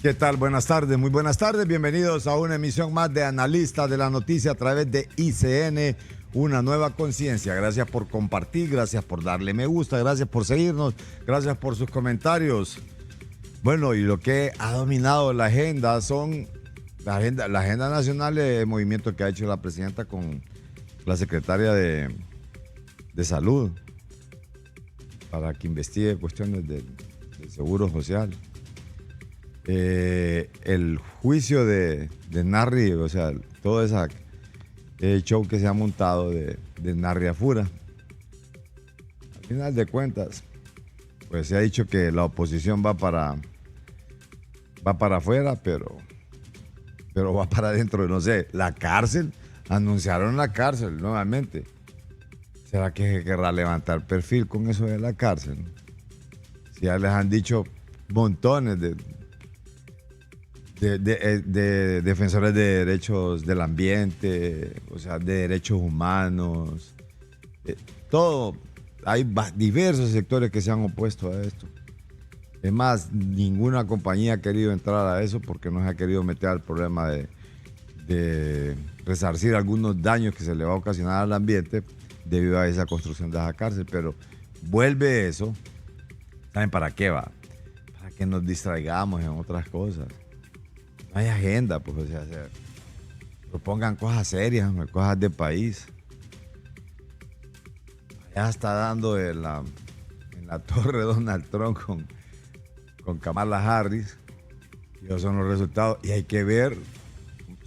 ¿Qué tal? Buenas tardes, muy buenas tardes. Bienvenidos a una emisión más de Analistas de la Noticia a través de ICN, una nueva conciencia. Gracias por compartir, gracias por darle me gusta, gracias por seguirnos, gracias por sus comentarios. Bueno, y lo que ha dominado la agenda son la agenda nacional de movimiento que ha hecho la presidenta con la secretaria de Salud para que investigue cuestiones del seguro social. El juicio de Narri, o sea, todo ese show que se ha montado de Narri Afura. Al final de cuentas, pues se ha dicho que la oposición va para afuera, pero va para adentro, no sé, la cárcel. Anunciaron la cárcel nuevamente. ¿Será que querrá levantar perfil con eso de la cárcel? Si ya les han dicho montones de defensores de derechos del ambiente, o sea, de derechos humanos, todo. Hay diversos sectores que se han opuesto a esto. Es más, ninguna compañía ha querido entrar a eso porque no se ha querido meter al problema de resarcir algunos daños que se le va a ocasionar al ambiente debido a esa construcción de esa cárcel. Pero vuelve eso. ¿Saben para qué va? Para que nos distraigamos en otras cosas. No hay agenda, pues, o sea, propongan cosas serias, cosas de país. Ya está dando en la torre Donald Trump con Kamala Harris. Y esos son los resultados. Y hay que ver,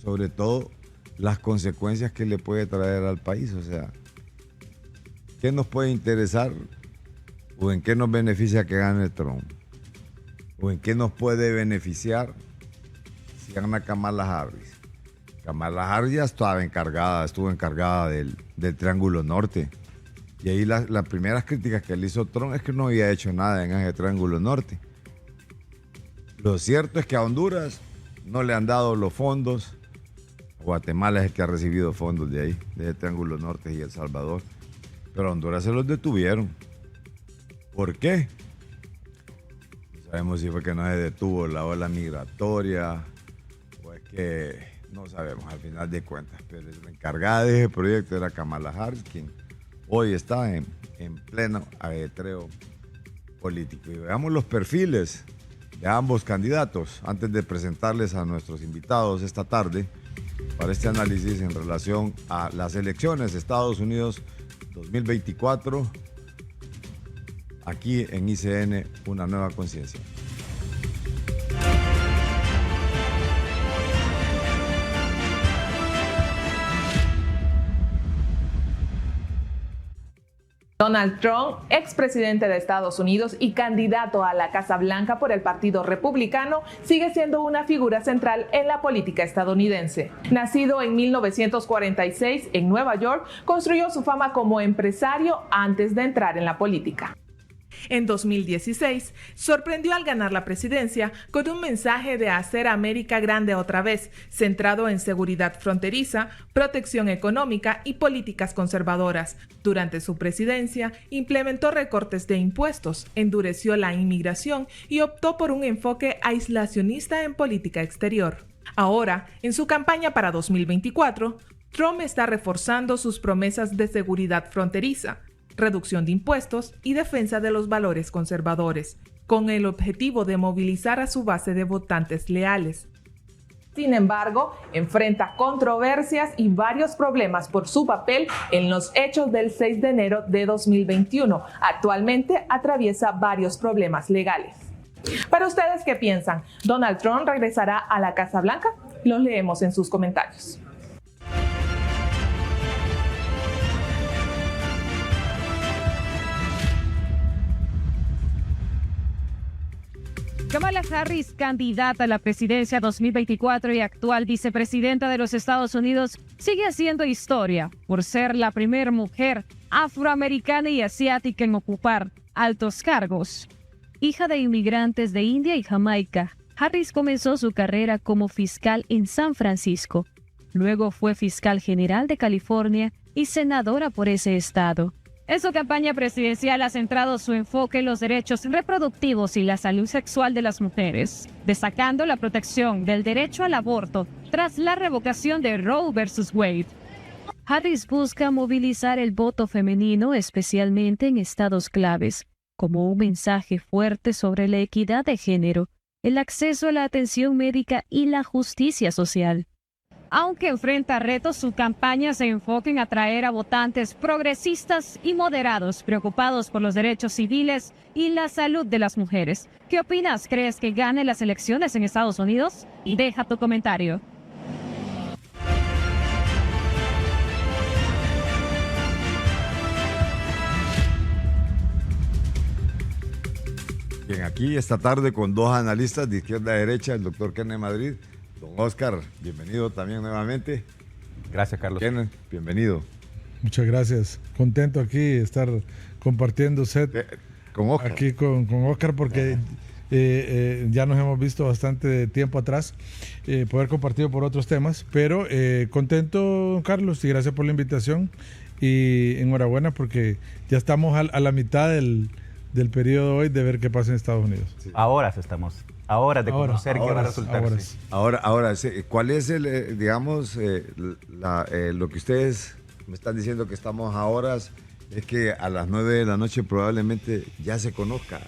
sobre todo, las consecuencias que le puede traer al país. O sea, ¿qué nos puede interesar o en qué nos beneficia que gane Trump? ¿O en qué nos puede beneficiar si gana Kamala Harris? Kamala Harris ya estuvo encargada del Triángulo Norte. Y ahí las primeras críticas que le hizo Trump es que no había hecho nada en ese Triángulo Norte. Lo cierto es que a Honduras no le han dado los fondos. Guatemala es el que ha recibido fondos de ahí, de ese Triángulo Norte y El Salvador. Pero a Honduras se los detuvieron. ¿Por qué? No sabemos si fue que no se detuvo la ola migratoria o es que no sabemos al final de cuentas. Pero la encargada de ese proyecto era Kamala Harris, quien hoy está en pleno ajetreo político. Y veamos los perfiles de ambos candidatos antes de presentarles a nuestros invitados esta tarde para este análisis en relación a las elecciones de Estados Unidos 2024, aquí en ICN, una nueva conciencia. Donald Trump, expresidente de Estados Unidos y candidato a la Casa Blanca por el Partido Republicano, sigue siendo una figura central en la política estadounidense. Nacido en 1946 en Nueva York, construyó su fama como empresario antes de entrar en la política. En 2016, sorprendió al ganar la presidencia con un mensaje de hacer América grande otra vez, centrado en seguridad fronteriza, protección económica y políticas conservadoras. Durante su presidencia, implementó recortes de impuestos, endureció la inmigración y optó por un enfoque aislacionista en política exterior. Ahora, en su campaña para 2024, Trump está reforzando sus promesas de seguridad fronteriza, reducción de impuestos y defensa de los valores conservadores, con el objetivo de movilizar a su base de votantes leales. Sin embargo, enfrenta controversias y varios problemas por su papel en los hechos del 6 de enero de 2021. Actualmente atraviesa varios problemas legales. ¿Para ustedes qué piensan? ¿Donald Trump regresará a la Casa Blanca? Los leemos en sus comentarios. Kamala Harris, candidata a la presidencia 2024 y actual vicepresidenta de los Estados Unidos, sigue haciendo historia por ser la primera mujer afroamericana y asiática en ocupar altos cargos. Hija de inmigrantes de India y Jamaica, Harris comenzó su carrera como fiscal en San Francisco. Luego fue fiscal general de California y senadora por ese estado. En su campaña presidencial ha centrado su enfoque en los derechos reproductivos y la salud sexual de las mujeres, destacando la protección del derecho al aborto tras la revocación de Roe versus Wade. Harris busca movilizar el voto femenino, especialmente en estados claves, como un mensaje fuerte sobre la equidad de género, el acceso a la atención médica y la justicia social. Aunque enfrenta retos, su campaña se enfoca en atraer a votantes progresistas y moderados preocupados por los derechos civiles y la salud de las mujeres. ¿Qué opinas? ¿Crees que gane las elecciones en Estados Unidos? Deja tu comentario. Bien, aquí esta tarde con dos analistas de izquierda a derecha, el doctor Kenneth Madrid. Don Oscar, bienvenido también nuevamente. Gracias, Carlos. Kenneth, bienvenido. Muchas gracias. Contento aquí de estar compartiendo set con Oscar. Aquí con Oscar porque ya nos hemos visto bastante tiempo atrás, poder compartir por otros temas, pero contento, Carlos, y gracias por la invitación y enhorabuena porque ya estamos a la mitad del periodo hoy de ver qué pasa en Estados Unidos. Sí. Ahora de conocer qué va a resultar. Ahora, ¿cuál es el, digamos, lo que ustedes me están diciendo que estamos a horas? Es que a las 9 de la noche probablemente ya se conozca.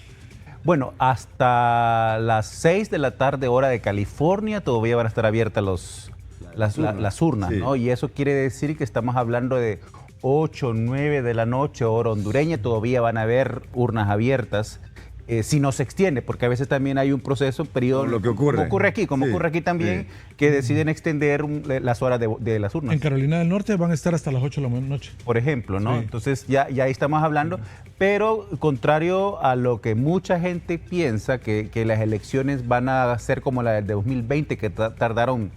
Bueno, hasta las 6 de la tarde, hora de California, todavía van a estar abiertas las urnas, sí. ¿No? Y eso quiere decir que estamos hablando de 8, 9 de la noche, hora hondureña, todavía van a haber urnas abiertas. Si no se extiende, porque a veces también hay un proceso, periodo, lo que ocurre. Como ocurre aquí también, que deciden extender las horas de las urnas. En Carolina del Norte van a estar hasta las 8 de la noche. Por ejemplo, ¿no? Sí. Entonces ya ahí estamos hablando, pero contrario a lo que mucha gente piensa, que las elecciones van a ser como la del 2020, que tardaron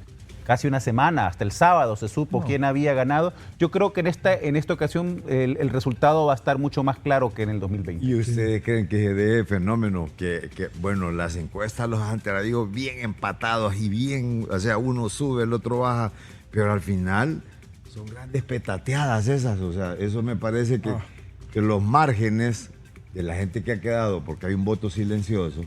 casi una semana, hasta el sábado se supo quién había ganado. Yo creo que en esta ocasión el resultado va a estar mucho más claro que en el 2020. ¿Y ustedes creen que ese fenómeno, bueno, las encuestas los han traído bien empatados y bien, o sea, uno sube, el otro baja, pero al final son grandes petateadas esas, o sea, eso me parece que los márgenes de la gente que ha quedado, porque hay un voto silencioso,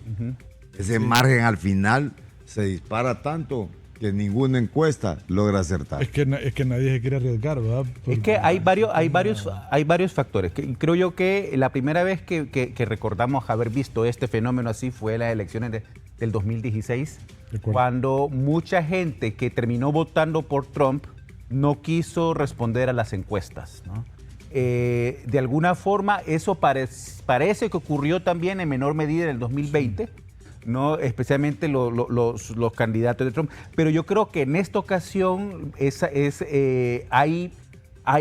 ese margen al final se dispara tanto que ninguna encuesta logra acertar. Es que nadie se quiere arriesgar, ¿verdad? Es que hay varios factores. Creo yo que la primera vez que recordamos haber visto este fenómeno así fue en las elecciones del 2016, cuando mucha gente que terminó votando por Trump no quiso responder a las encuestas, ¿no? De alguna forma eso parece que ocurrió también en menor medida en el 2020, ¿no? Especialmente los candidatos de Trump. Pero yo creo que en esta ocasión hay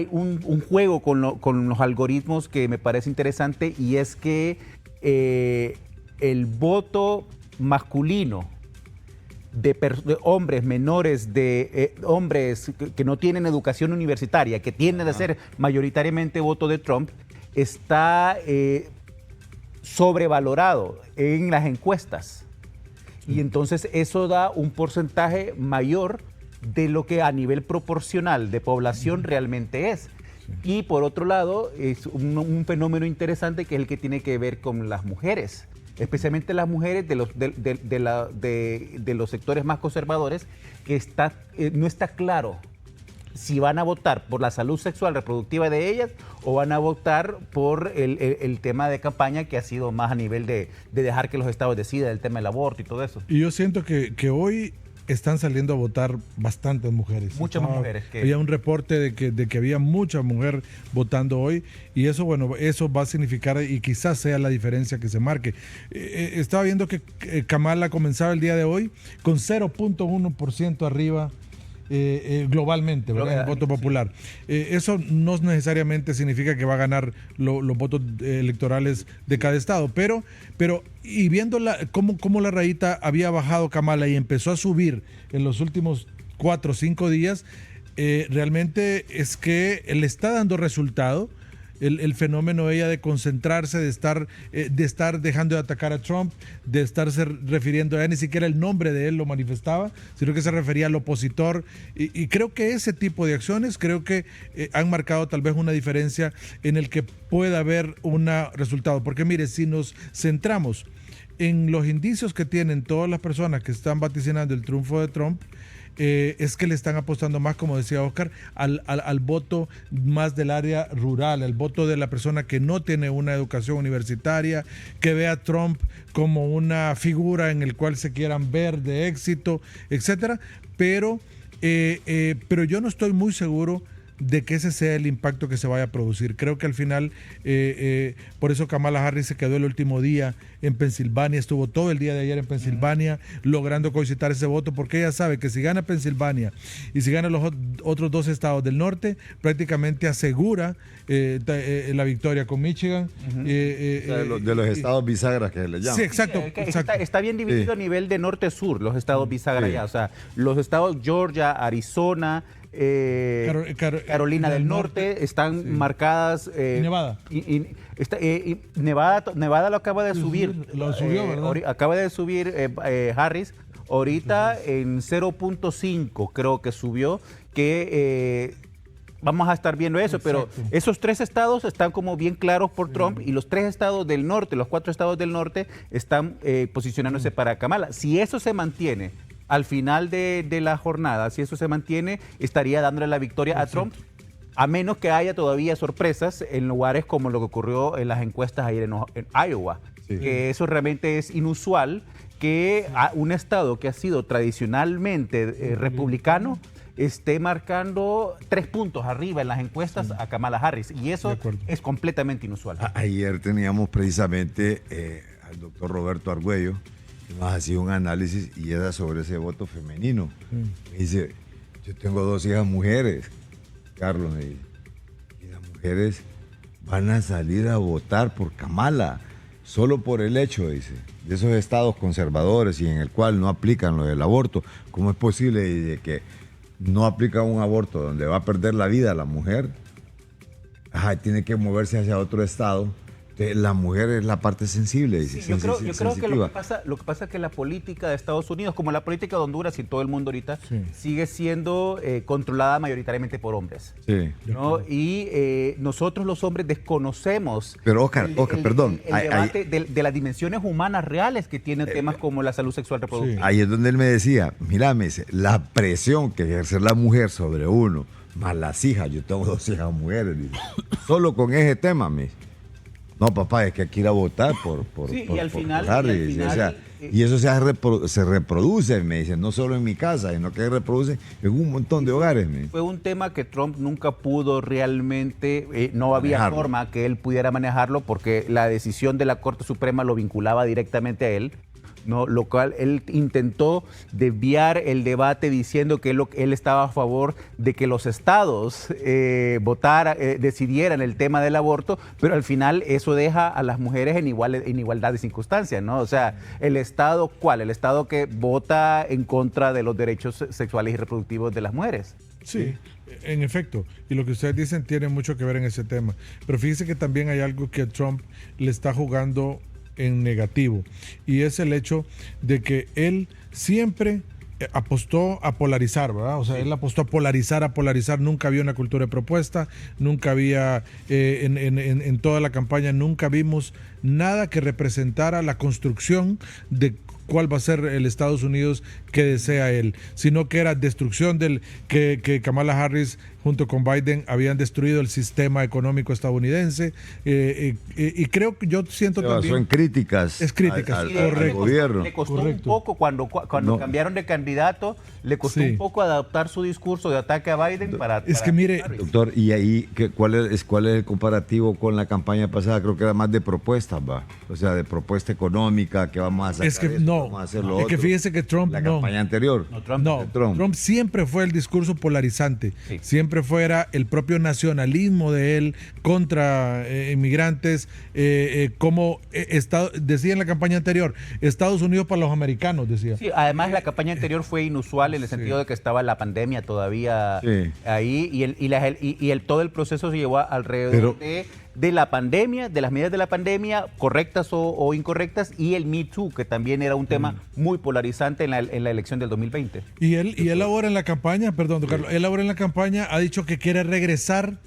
un juego con los algoritmos que me parece interesante, y es que el voto masculino de hombres menores, de hombres que no tienen educación universitaria, que tienden a ser mayoritariamente voto de Trump, está sobrevalorado en las encuestas, y entonces eso da un porcentaje mayor de lo que a nivel proporcional de población realmente es. Y por otro lado, es un fenómeno interesante que es el que tiene que ver con las mujeres, especialmente las mujeres de los sectores más conservadores, que no está claro si van a votar por la salud sexual reproductiva de ellas o van a votar por el tema de campaña, que ha sido más a nivel de dejar que los estados decidan el tema del aborto y todo eso. Y yo siento que hoy están saliendo a votar bastantes mujeres. Muchas mujeres. Había un reporte de que había mucha mujer votando hoy, y eso, bueno, eso va a significar, y quizás sea la diferencia que se marque. Estaba viendo que Kamala comenzaba el día de hoy con 0.1% arriba globalmente, ¿verdad? En el voto popular. Eso no necesariamente significa que va a ganar los votos electorales de cada estado, pero y viendo cómo la rayita había bajado Kamala y empezó a subir en los últimos 4 o 5 días, realmente es que le está dando resultado. el fenómeno ella de concentrarse, de estar dejando de atacar a Trump, de estarse refiriendo a él, ni siquiera el nombre de él lo manifestaba, sino que se refería al opositor. Y creo que ese tipo de acciones, creo que han marcado tal vez una diferencia en el que pueda haber un resultado. Porque mire, si nos centramos en los indicios que tienen todas las personas que están vaticinando el triunfo de Trump, es que le están apostando más, como decía Oscar, al voto más del área rural, al voto de la persona que no tiene una educación universitaria, que ve a Trump como una figura en el cual se quieran ver de éxito, etcétera. Pero yo no estoy muy seguro de que ese sea el impacto que se vaya a producir. Creo que al final, por eso Kamala Harris se quedó el último día en Pensilvania, estuvo todo el día de ayer en Pensilvania logrando concitar ese voto, porque ella sabe que si gana Pensilvania y si gana los otros 2 estados del norte, prácticamente asegura la victoria con Michigan. De los estados bisagras que le llaman. Sí, exacto. Está bien dividido a nivel de norte-sur, los estados bisagra allá. O sea, los estados Georgia, Arizona, Carolina del Norte están marcadas. Nevada. Nevada lo acaba de subir. Lo subió, ¿verdad? Acaba de subir Harris. Ahorita en 0.5 creo que subió, que vamos a estar viendo eso. Exacto. Pero esos 3 estados están como bien claros por Trump, y los 3 estados del norte, los 4 estados del norte están posicionándose para Kamala. Si eso se mantiene al final de la jornada, si eso se mantiene, estaría dándole la victoria a Trump, a menos que haya todavía sorpresas en lugares como lo que ocurrió en las encuestas ayer en Iowa. Sí. Que eso realmente es inusual, que un estado que ha sido tradicionalmente republicano esté marcando 3 puntos arriba en las encuestas a Kamala Harris, y eso es completamente inusual. Ayer teníamos precisamente al doctor Roberto Argüello, nos hacía un análisis, y era sobre ese voto femenino. Me dice, yo tengo 2 hijas mujeres, Carlos, me dice, y las mujeres van a salir a votar por Kamala, solo por el hecho, dice, de esos estados conservadores y en el cual no aplican lo del aborto. ¿Cómo es posible de que no aplica un aborto donde va a perder la vida la mujer? Tiene que moverse hacia otro estado. La mujer es la parte sensible, dice. Sí, yo creo que lo que pasa es que la política de Estados Unidos, como la política de Honduras y todo el mundo ahorita, sigue siendo controlada mayoritariamente por hombres. Sí. ¿No? Y nosotros los hombres desconocemos. Pero Oscar, perdón. El debate de las dimensiones humanas reales que tienen temas como la salud sexual reproductiva. Ahí es donde él me decía, mira, me dice, la presión que ejerce la mujer sobre uno, más las hijas, yo tengo 2 hijas mujeres, dice, solo con ese tema, me dice. No, papá, es que hay que ir a votar por Harris. Y eso se reproduce, me dicen, no solo en mi casa, sino que se reproduce en un montón de hogares. Fue un tema que Trump nunca pudo realmente, no había forma que él pudiera manejarlo, porque la decisión de la Corte Suprema lo vinculaba directamente a él. ¿No? Lo cual él intentó desviar el debate diciendo que él estaba a favor de que los estados decidieran el tema del aborto, pero al final eso deja a las mujeres en igualdad de circunstancias, ¿no? O sea, ¿el estado cuál? El estado que vota en contra de los derechos sexuales y reproductivos de las mujeres. Sí, en efecto, y lo que ustedes dicen tiene mucho que ver en ese tema, pero fíjense que también hay algo que Trump le está jugando en negativo, y es el hecho de que él siempre apostó a polarizar, ¿verdad? O sea, él apostó a polarizar, nunca había una cultura de propuesta, nunca había, en toda la campaña, nunca vimos nada que representara la construcción de cuál va a ser el Estados Unidos que desea él, sino que era destrucción que Kamala Harris junto con Biden habían destruido el sistema económico estadounidense, y creo que yo siento también... Son críticas. Es críticas, al gobierno. Le costó un poco cuando cambiaron de candidato, le costó un poco adaptar su discurso de ataque a Biden para... Es que mire... Doctor, y ahí, ¿cuál es el comparativo con la campaña pasada? Creo que era más de propuestas, ¿va? O sea, de propuesta económica, que vamos a sacar es que esto, no, vamos a hacer lo es otro. que fíjese que Trump la campaña anterior. Trump siempre fue el discurso polarizante, siempre fuera el propio nacionalismo de él contra inmigrantes, como decía en la campaña anterior, Estados Unidos para los americanos, decía. Sí, además la campaña anterior fue inusual en el sentido de que estaba la pandemia todavía ahí, y todo el proceso se llevó alrededor de de la pandemia, de las medidas de la pandemia, correctas o incorrectas, y el Me Too, que también era un tema muy polarizante en la elección del 2020. Y él ahora en la campaña, perdón, don Carlos, él ahora en la campaña ha dicho que quiere regresar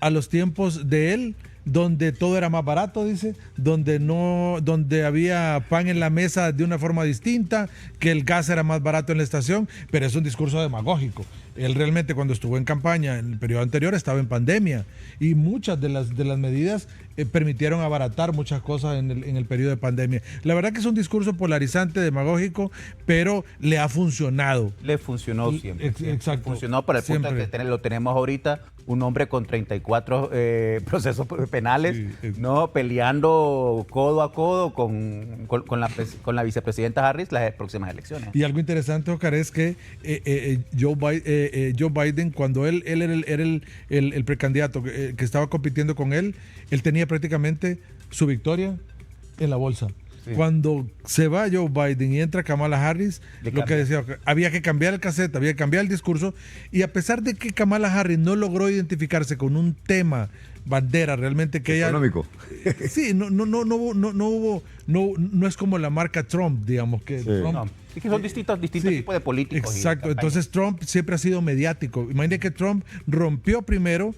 a los tiempos de él, donde todo era más barato, dice, donde había pan en la mesa de una forma distinta, que el gas era más barato en la estación, pero es un discurso demagógico. Él realmente cuando estuvo en campaña en el periodo anterior estaba en pandemia y muchas de las medidas permitieron abaratar muchas cosas en el periodo de pandemia. La verdad que es un discurso polarizante, demagógico, pero le ha funcionado. Le funcionó siempre. Exacto. Funcionó para el punto de que lo tenemos ahorita, un hombre con 34 procesos penales, Sí, ¿no? Peleando codo a codo con la vicepresidenta Harris las próximas elecciones. Y algo interesante, Oscar, es que Joe Biden, cuando él era el precandidato que estaba compitiendo con él tenía prácticamente su victoria en la bolsa. Sí. Cuando se va Joe Biden y entra Kamala Harris, lo que decía, había que cambiar el cassette, había que cambiar el discurso, y a pesar de que Kamala Harris no logró identificarse con un tema bandera realmente que económico. Sí, no es como la marca Trump, digamos que sí. Trump, no. Es que son distintos tipos de políticos. Exacto, entonces Trump siempre ha sido mediático. Imagínate que Trump rompió primero,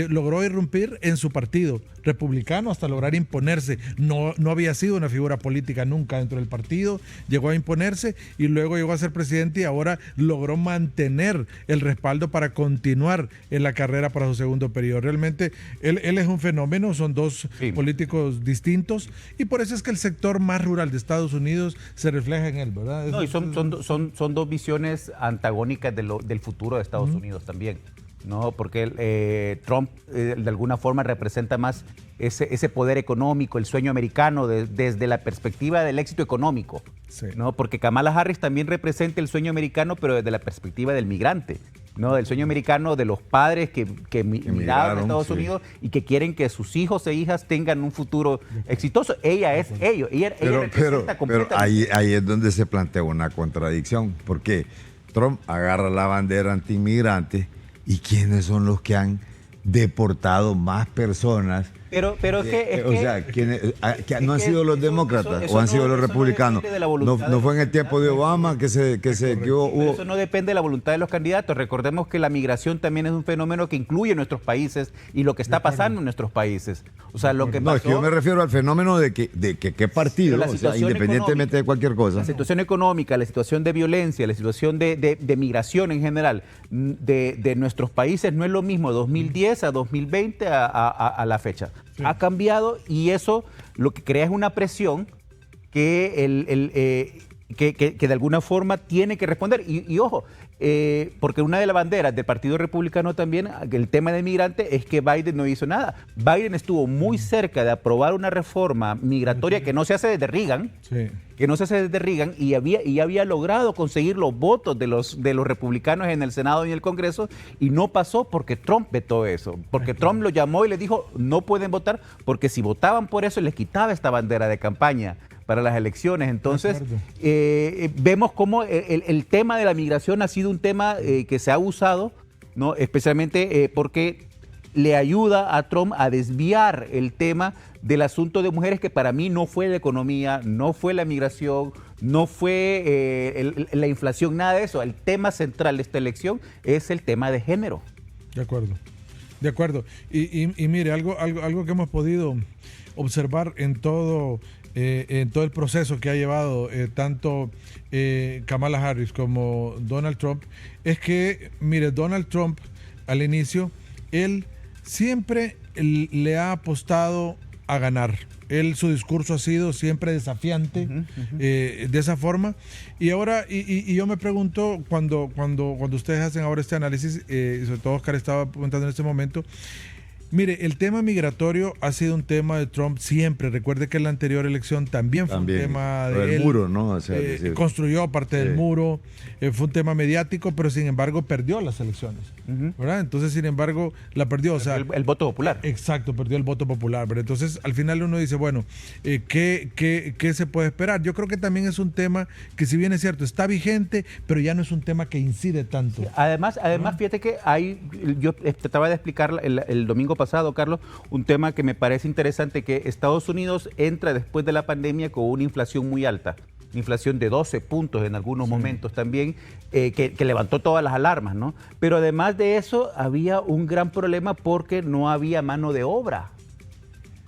logró irrumpir en su partido republicano hasta lograr imponerse. No había sido una figura política nunca dentro del partido, llegó a imponerse y luego llegó a ser presidente y ahora logró mantener el respaldo para continuar en la carrera para su segundo periodo. Realmente él es un fenómeno, son dos políticos distintos y por eso es que el sector más rural de Estados Unidos se refleja en él, ¿verdad? No, y son dos visiones antagónicas del futuro de Estados Unidos también. No, porque Trump de alguna forma representa más ese poder económico, el sueño americano desde la perspectiva del éxito económico, sí. ¿No? Porque Kamala Harris también representa el sueño americano, pero desde la perspectiva del migrante, ¿no? Del sueño americano de los padres que migraron a Estados Unidos y que quieren que sus hijos e hijas tengan un futuro exitoso. Ella es ello. Pero ahí es donde se plantea una contradicción, porque Trump agarra la bandera antiinmigrante. ¿Y quiénes son los que han deportado más personas? Pero ¿no han sido los demócratas o han sido los republicanos? No fue en el tiempo de Obama que hubo... Eso no depende de la voluntad de los candidatos. Recordemos que la migración también es un fenómeno que incluye nuestros países y lo que está pasando en nuestros países. O sea, lo que pasó... No, es que yo me refiero al fenómeno de que qué partido, o sea, independientemente de cualquier cosa. La situación económica, la situación de violencia, la situación de migración en general de nuestros países no es lo mismo 2010 a 2020 a la fecha. Sí. Ha cambiado y eso lo que crea es una presión que de alguna forma tiene que responder. Y ojo, porque una de las banderas del Partido Republicano también, el tema del migrante, es que Biden no hizo nada. Biden estuvo muy cerca de aprobar una reforma migratoria que no se hace desde Reagan, y había logrado conseguir los votos de los republicanos en el Senado y en el Congreso, y no pasó porque Trump vetó eso, porque Trump lo llamó y les dijo no pueden votar, porque si votaban por eso les quitaba esta bandera de campaña para las elecciones. Entonces, vemos cómo el tema de la migración ha sido un tema que se ha usado, ¿no? Especialmente porque le ayuda a Trump a desviar el tema del asunto de mujeres, que para mí no fue la economía, no fue la migración, no fue la inflación, nada de eso. El tema central de esta elección es el tema de género. De acuerdo. Y mire, algo que hemos podido observar en todo el proceso que ha llevado tanto Kamala Harris como Donald Trump, es que, mire, Donald Trump al inicio, él siempre le ha apostado a ganar. Su discurso ha sido siempre desafiante, de esa forma. Y ahora, y yo me pregunto, cuando ustedes hacen ahora este análisis, sobre todo Oscar estaba preguntando en este momento, mire, el tema migratorio ha sido un tema de Trump siempre. Recuerde que en la anterior elección también fue un tema de él. Muro, ¿no? O sea, construyó parte del muro. Fue un tema mediático, pero sin embargo perdió las elecciones, ¿verdad? Entonces, sin embargo, la perdió. O sea, el voto popular. Exacto, perdió el voto popular. ¿Verdad? Entonces, al final uno dice, bueno, ¿qué se puede esperar? Yo creo que también es un tema que, si bien es cierto, está vigente, pero ya no es un tema que incide tanto. Además, fíjate que yo trataba de explicar el domingo pasado, Carlos, un tema que me parece interesante, que Estados Unidos entra después de la pandemia con una inflación muy alta. Inflación de 12 puntos en algunos momentos también, que levantó todas las alarmas, ¿no? Pero además de eso, había un gran problema porque no había mano de obra.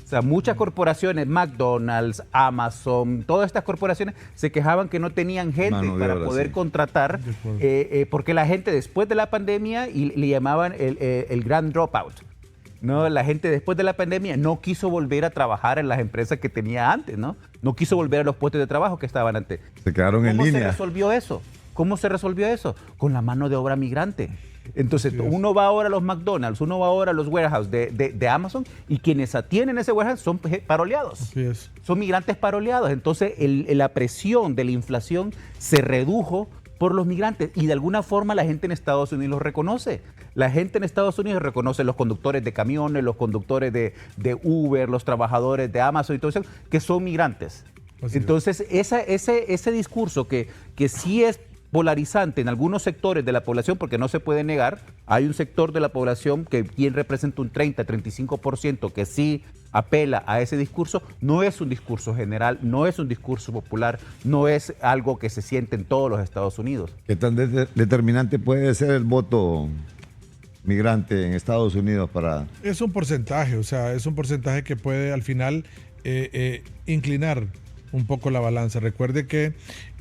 O sea, muchas corporaciones, McDonald's, Amazon, todas estas corporaciones se quejaban que no tenían gente para poder contratar, porque la gente después de la pandemia, y le llamaban el Grand Dropout, ¿no? La gente después de la pandemia no quiso volver a trabajar en las empresas que tenía antes, ¿no? No quiso volver a los puestos de trabajo que estaban antes. Se quedaron en línea. ¿Cómo se resolvió eso? ¿Cómo se resolvió eso? Con la mano de obra migrante. Entonces, uno va ahora a los McDonald's, uno va ahora a los warehouses de Amazon, y quienes atienden ese warehouse son paroleados. Así es. Son migrantes paroleados. Entonces, la presión de la inflación se redujo por los migrantes, y de alguna forma la gente en Estados Unidos los reconoce. La gente en Estados Unidos reconoce los conductores de camiones, los conductores de Uber, los trabajadores de Amazon y todo eso, que son migrantes. Entonces, ese discurso que sí es polarizante en algunos sectores de la población, porque no se puede negar, hay un sector de la población que quien representa un 30-35% que sí apela a ese discurso. No es un discurso general, no es un discurso popular, no es algo que se siente en todos los Estados Unidos. ¿Qué tan determinante puede ser el voto migrante en Estados Unidos para...? Es un porcentaje, o sea, es un porcentaje que puede al final inclinar un poco la balanza. Recuerde que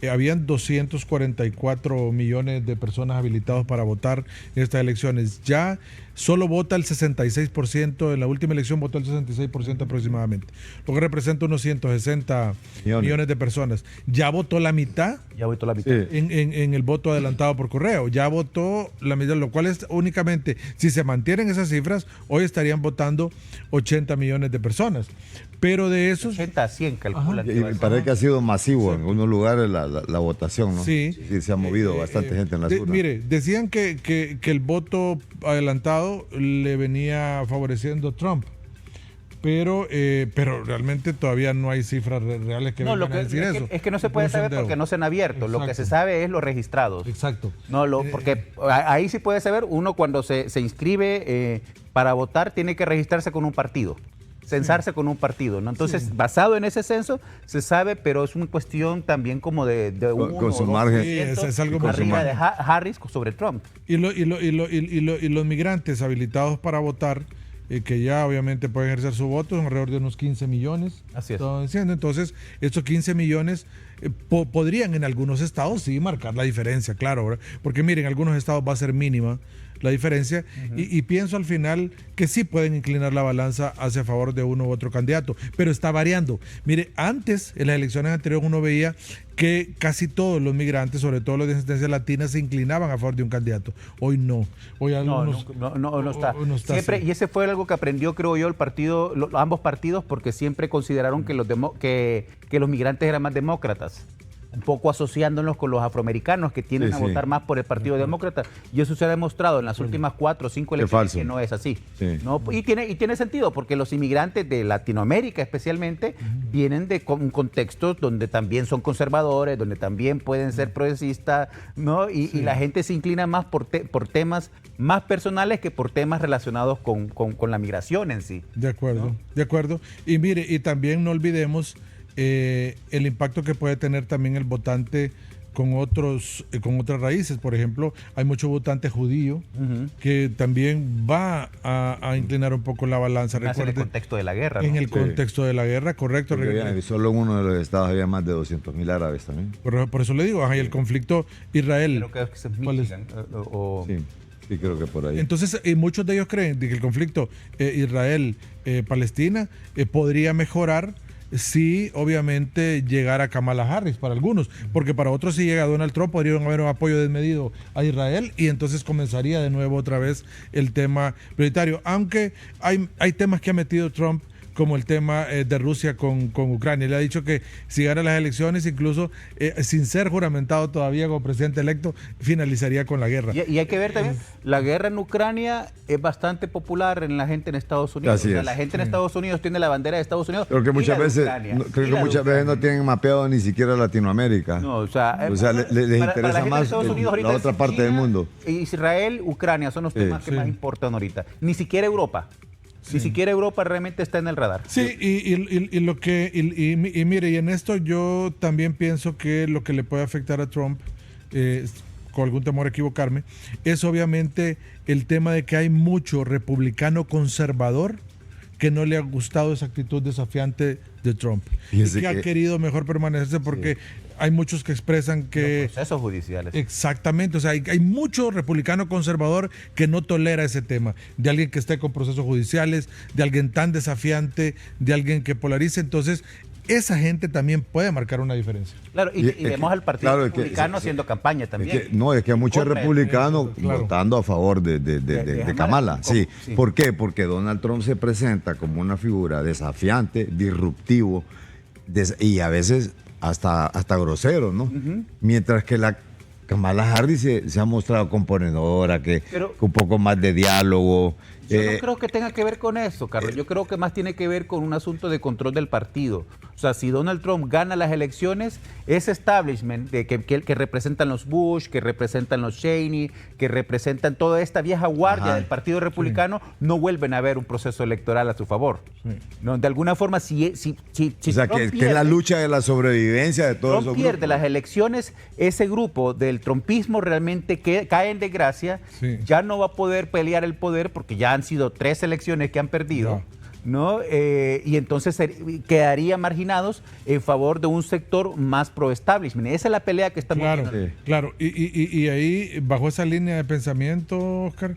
habían 244 millones de personas habilitados para votar en estas elecciones. Ya solo vota el 66%, en la última elección votó el 66% aproximadamente, lo que representa unos 160 millones de personas. Ya votó la mitad. Ya votó la mitad. En el voto adelantado por correo. Ya votó la mitad, lo cual es únicamente, si se mantienen esas cifras, hoy estarían votando 80 millones de personas. Pero de esos... 80 a 100 calculan. Y parece que ha sido masivo en unos lugares la votación, ¿no? Sí. Sí, se ha movido bastante gente en las urnas. Mire, decían que el voto adelantado le venía favoreciendo a Trump. Pero realmente todavía no hay cifras reales que vengan a decir eso. Es que no se puede saber porque no se han abierto. Exacto. Lo que se sabe es los registrados. Exacto. Porque ahí sí puede saber, uno cuando se inscribe para votar tiene que registrarse con un partido. Censarse con un partido, ¿no? Entonces, basado en ese censo, se sabe, pero es una cuestión también como de con su margen. Sí, es algo más arriba de Harris sobre Trump. Y los migrantes habilitados para votar, que ya obviamente pueden ejercer su voto, son alrededor de unos 15 millones. Así es. Entonces, estos 15 millones podrían en algunos estados sí marcar la diferencia, claro, ¿verdad? Porque miren, en algunos estados va a ser mínima la diferencia, y pienso al final que sí pueden inclinar la balanza hacia favor de uno u otro candidato, pero está variando. Mire, antes, en las elecciones anteriores, uno veía que casi todos los migrantes, sobre todo los de descendencia latina, se inclinaban a favor de un candidato. Hoy no. Hoy algunos, no está. No está siempre, así. y ese fue algo que aprendió, creo yo, ambos partidos, porque siempre consideraron que los migrantes eran más demócratas, un poco asociándonos con los afroamericanos que tienden a votar más por el Partido Demócrata, y eso se ha demostrado en las últimas 4 o 5 elecciones que no es así. Sí. ¿No? Y tiene sentido, porque los inmigrantes de Latinoamérica especialmente vienen de contextos donde también son conservadores, donde también pueden ser progresistas, ¿no? Y la gente se inclina más por temas más personales que por temas relacionados con la migración en sí. De acuerdo, ¿no? de acuerdo. Y mire, y también no olvidemos el impacto que puede tener también el votante con otras raíces. Por ejemplo, hay mucho votante judío que también va a inclinar un poco la balanza. Recuerde, en el contexto de la guerra. En el contexto de la guerra, correcto. Solo en uno de los estados había más de 200,000 árabes también. Por eso le digo, y el conflicto Israel. Creo que es Michigan, Sí, creo que por ahí. Entonces, muchos de ellos creen que el conflicto Israel-Palestina podría mejorar si obviamente llegara Kamala Harris para algunos, porque para otros si llega Donald Trump podría haber un apoyo desmedido a Israel y entonces comenzaría de nuevo otra vez el tema prioritario, aunque hay temas que ha metido Trump, como el tema de Rusia con Ucrania. Le ha dicho que si gana las elecciones, incluso sin ser juramentado todavía como presidente electo, finalizaría con la guerra. Y hay que ver también, la guerra en Ucrania es bastante popular en la gente en Estados Unidos. Así es. La gente en Estados Unidos tiene la bandera de Estados Unidos. Creo que muchas veces no tienen mapeado ni siquiera Latinoamérica. No, o sea les interesa más la otra parte del mundo. Israel, Ucrania son los temas que más importan ahorita. Ni siquiera Europa. Ni siquiera Europa realmente está en el radar. Sí, mire, y en esto yo también pienso que lo que le puede afectar a Trump, con algún temor a equivocarme, es obviamente el tema de que hay mucho republicano conservador que no le ha gustado esa actitud desafiante de Trump y que ha querido mejor permanecerse porque hay muchos que expresan que... Los procesos judiciales. Exactamente, o sea, hay mucho republicano conservador que no tolera ese tema, de alguien que esté con procesos judiciales, de alguien tan desafiante, de alguien que polarice. Entonces, esa gente también puede marcar una diferencia. Claro, y vemos al Partido Republicano haciendo campaña también. Es que hay muchos republicanos votando a favor de Kamala. Sí. ¿Por qué? Porque Donald Trump se presenta como una figura desafiante, disruptivo, y a veces hasta grosero, ¿no? Mientras que la Kamala Harris se ha mostrado componedora, que un poco más de diálogo. Yo no creo que tenga que ver con eso, Carlos. Yo creo que más tiene que ver con un asunto de control del partido. O sea, si Donald Trump gana las elecciones, ese establishment que representan los Bush, que representan los Cheney, que representan toda esta vieja guardia del Partido Republicano, no vuelven a ver un proceso electoral a su favor. No, de alguna forma, si o sea, que es la lucha de la sobrevivencia de todos esos grupos. Trump pierde las elecciones, ese grupo del trumpismo realmente cae en desgracia, ya no va a poder pelear el poder porque ya han sido 3 elecciones que han perdido, ¿no? Y entonces quedaría marginados en favor de un sector más pro-establishment. Esa es la pelea que estamos viendo. Claro, y ahí, bajo esa línea de pensamiento, Oscar,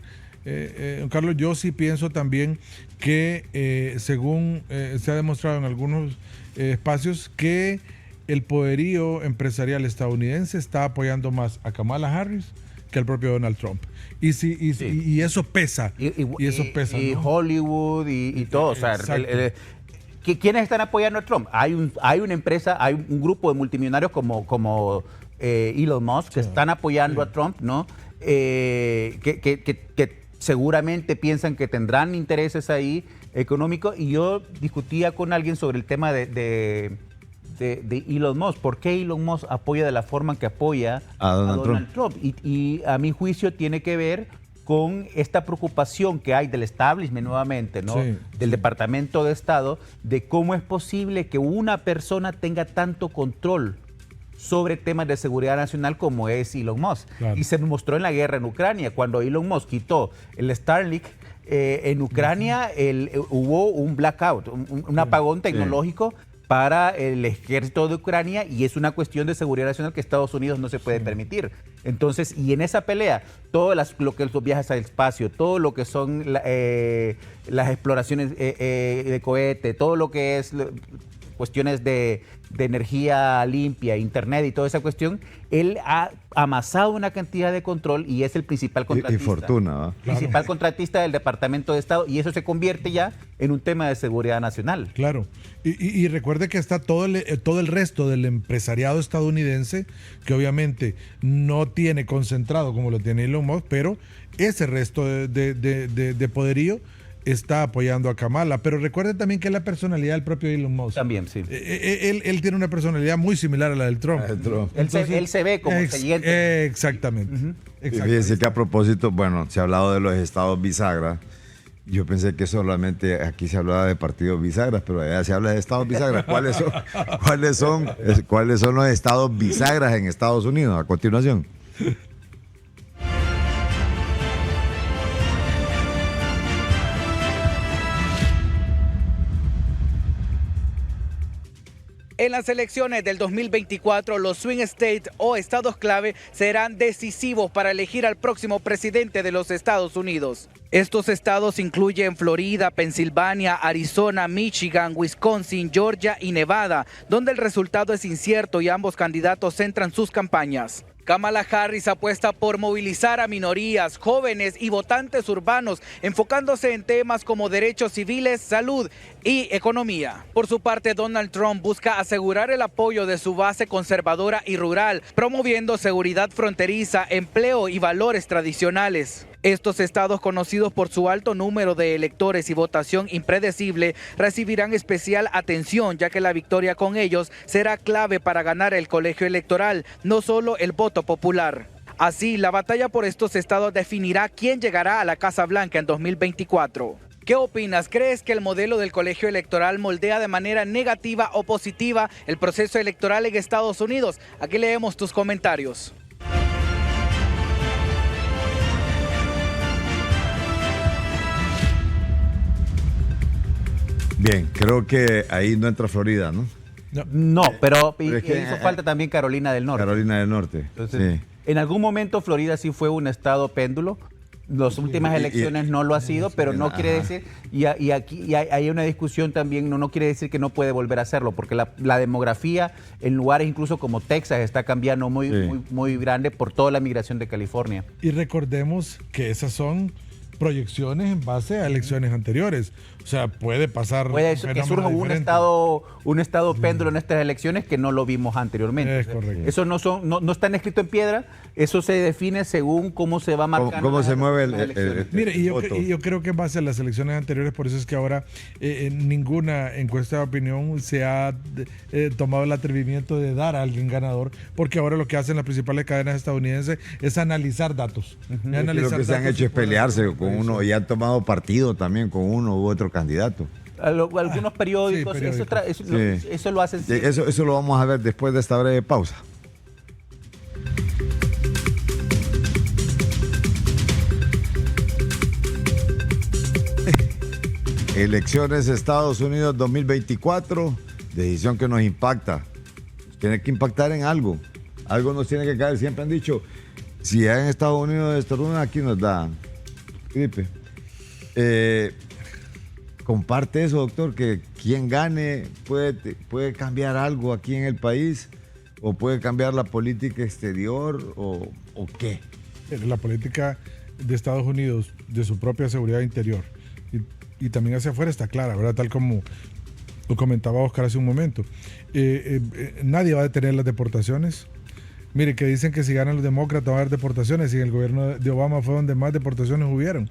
Carlos, yo sí pienso también que, según se ha demostrado en algunos espacios, que el poderío empresarial estadounidense está apoyando más a Kamala Harris que al propio Donald Trump. Y eso pesa. Y eso pesa. Y ¿no? Hollywood y todo. O sea, ¿quiénes están apoyando a Trump? Hay una empresa, hay un grupo de multimillonarios como Elon Musk que están apoyando a Trump, ¿no? Que seguramente piensan que tendrán intereses ahí económicos. Y yo discutía con alguien sobre el tema de Elon Musk. ¿Por qué Elon Musk apoya de la forma en que apoya a Donald Trump? Y a mi juicio tiene que ver con esta preocupación que hay del establishment nuevamente, ¿no? Del Departamento de Estado, de cómo es posible que una persona tenga tanto control sobre temas de seguridad nacional como es Elon Musk. Y se mostró en la guerra en Ucrania, cuando Elon Musk quitó el Starlink en Ucrania, hubo un blackout, un apagón tecnológico para el ejército de Ucrania, y es una cuestión de seguridad nacional que Estados Unidos no se puede permitir. Entonces, y en esa pelea, todo lo que son viajes al espacio, todo lo que son las exploraciones de cohete, todo lo que es cuestiones de energía limpia, internet y toda esa cuestión, él ha amasado una cantidad de control y es el principal contratista. Y fortuna, ¿eh? Principal contratista del Departamento de Estado, y eso se convierte ya en un tema de seguridad nacional. Claro. Y recuerde que está todo el resto del empresariado estadounidense, que obviamente no tiene concentrado como lo tiene Elon Musk, pero ese resto de poderío está apoyando a Kamala. Pero recuerden también que es la personalidad del propio Elon Musk. También, sí. Él tiene una personalidad muy similar a la del Trump. Entonces, él se ve como siguiente. Exactamente. Fíjense que a propósito, bueno, se ha hablado de los estados bisagras. Yo pensé que solamente aquí se hablaba de partidos bisagras, pero allá se habla de estados bisagras. ¿Cuáles son los estados bisagras en Estados Unidos? A continuación. En las elecciones del 2024, los swing states o estados clave serán decisivos para elegir al próximo presidente de los Estados Unidos. Estos estados incluyen Florida, Pensilvania, Arizona, Michigan, Wisconsin, Georgia y Nevada, donde el resultado es incierto y ambos candidatos centran sus campañas. Kamala Harris apuesta por movilizar a minorías, jóvenes y votantes urbanos, enfocándose en temas como derechos civiles, salud y economía. Por su parte, Donald Trump busca asegurar el apoyo de su base conservadora y rural, promoviendo seguridad fronteriza, empleo y valores tradicionales. Estos estados, conocidos por su alto número de electores y votación impredecible, recibirán especial atención, ya que la victoria con ellos será clave para ganar el colegio electoral, no solo el voto popular. Así, la batalla por estos estados definirá quién llegará a la Casa Blanca en 2024. ¿Qué opinas? ¿Crees que el modelo del colegio electoral moldea de manera negativa o positiva el proceso electoral en Estados Unidos? Aquí leemos tus comentarios. Bien, creo que ahí no entra Florida, ¿no? No, pero es que, hizo falta también Carolina del Norte. Carolina del Norte. Entonces, sí. En algún momento Florida sí fue un estado péndulo. Las últimas elecciones no lo ha sido, pero no quiere decir, y aquí hay una discusión también, no quiere decir que no puede volver a hacerlo, porque la demografía en lugares incluso como Texas está cambiando muy grande por toda la migración de California. Y recordemos que esas son proyecciones en base a elecciones anteriores. O sea, puede pasar... Puede que surja un estado péndulo en estas elecciones que no lo vimos anteriormente. Es correcto. Eso no está escrito en piedra, eso se define según cómo se va marcando. ¿Cómo se mueve el Mire, y yo creo que en base a las elecciones anteriores, por eso es que ahora ninguna encuesta de opinión se ha tomado el atrevimiento de dar a alguien ganador, porque ahora lo que hacen las principales cadenas estadounidenses es analizar datos. Lo que se han hecho es pelearse con uno y han tomado partido también con uno u otro candidato. Algunos periódicos, eso lo hacen siempre. Eso lo vamos a ver después de esta breve pausa. Elecciones Estados Unidos 2024, decisión que nos impacta. Tiene que impactar en algo. Algo nos tiene que caer. Siempre han dicho, si en Estados Unidos estornudan, aquí nos da gripe. Comparte eso, doctor, que quien gane puede cambiar algo aquí en el país, o puede cambiar la política exterior, o qué. La política de Estados Unidos, de su propia seguridad interior y también hacia afuera está clara, ¿verdad? Tal como lo comentaba Oscar hace un momento. Nadie va a detener las deportaciones. Mire, que dicen que si ganan los demócratas va a haber deportaciones, y en el gobierno de Obama fue donde más deportaciones hubieron.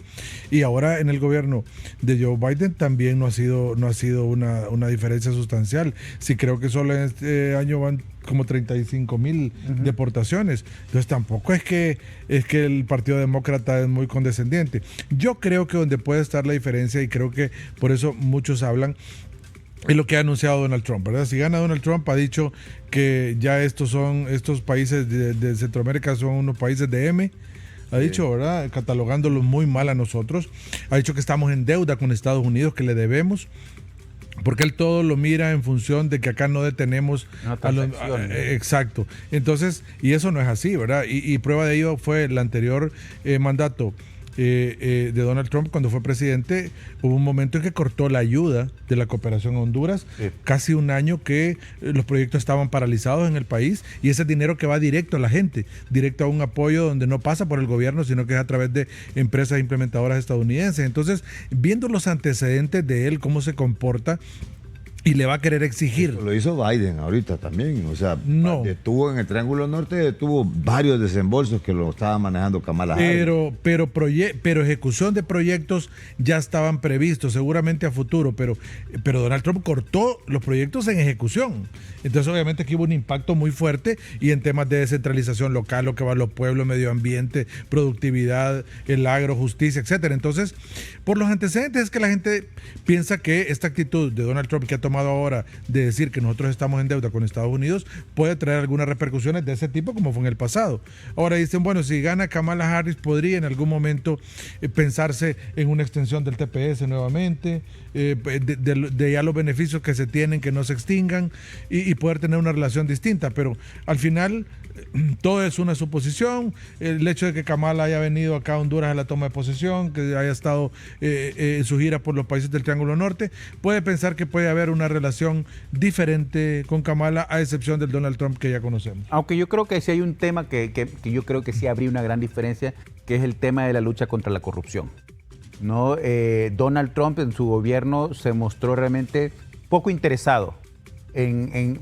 Y ahora en el gobierno de Joe Biden también no ha sido una diferencia sustancial. Sí, creo que solo en este año van como 35,000 deportaciones. Entonces tampoco es que el Partido Demócrata es muy condescendiente. Yo creo que donde puede estar la diferencia, y creo que por eso muchos hablan, es lo que ha anunciado Donald Trump, ¿verdad? Si gana Donald Trump, ha dicho que ya estos países de Centroamérica son unos países de M, ha dicho, ¿verdad? Catalogándolos muy mal a nosotros. Ha dicho que estamos en deuda con Estados Unidos, que le debemos, porque él todo lo mira en función de que acá no detenemos a los... Exacto. Entonces, y eso no es así, ¿verdad? Y prueba de ello fue el anterior mandato de Donald Trump. Cuando fue presidente, hubo un momento en que cortó la ayuda de la cooperación a Honduras, casi un año que los proyectos estaban paralizados en el país, y ese dinero que va directo a la gente, directo a un apoyo donde no pasa por el gobierno, sino que es a través de empresas implementadoras estadounidenses. Entonces, viendo los antecedentes de él, cómo se comporta, y le va a querer exigir. Lo hizo Biden ahorita también, o sea, no. Detuvo en el Triángulo Norte, detuvo varios desembolsos que lo estaba manejando Kamala Harris. Pero ejecución de proyectos ya estaban previstos, seguramente a futuro, pero Donald Trump cortó los proyectos en ejecución. Entonces, obviamente, aquí hubo un impacto muy fuerte, y en temas de descentralización local, lo que va a los pueblos, medio ambiente, productividad, el agro, justicia, etcétera. Entonces, por los antecedentes es que la gente piensa que esta actitud de Donald Trump que ha tomado ahora de decir que nosotros estamos en deuda con Estados Unidos puede traer algunas repercusiones de ese tipo, como fue en el pasado. Ahora dicen, bueno, si gana Kamala Harris, podría en algún momento pensarse en una extensión del TPS nuevamente, de ya los beneficios que se tienen, que no se extingan, y poder tener una relación distinta. Pero al final todo es una suposición. El hecho de que Kamala haya venido acá a Honduras a la toma de posesión, que haya estado en su gira por los países del Triángulo Norte, puede pensar que puede haber una relación diferente con Kamala, a excepción del Donald Trump que ya conocemos. Aunque yo creo que sí hay un tema que yo creo que sí habría una gran diferencia, que es el tema de la lucha contra la corrupción, ¿no? Donald Trump en su gobierno se mostró realmente poco interesado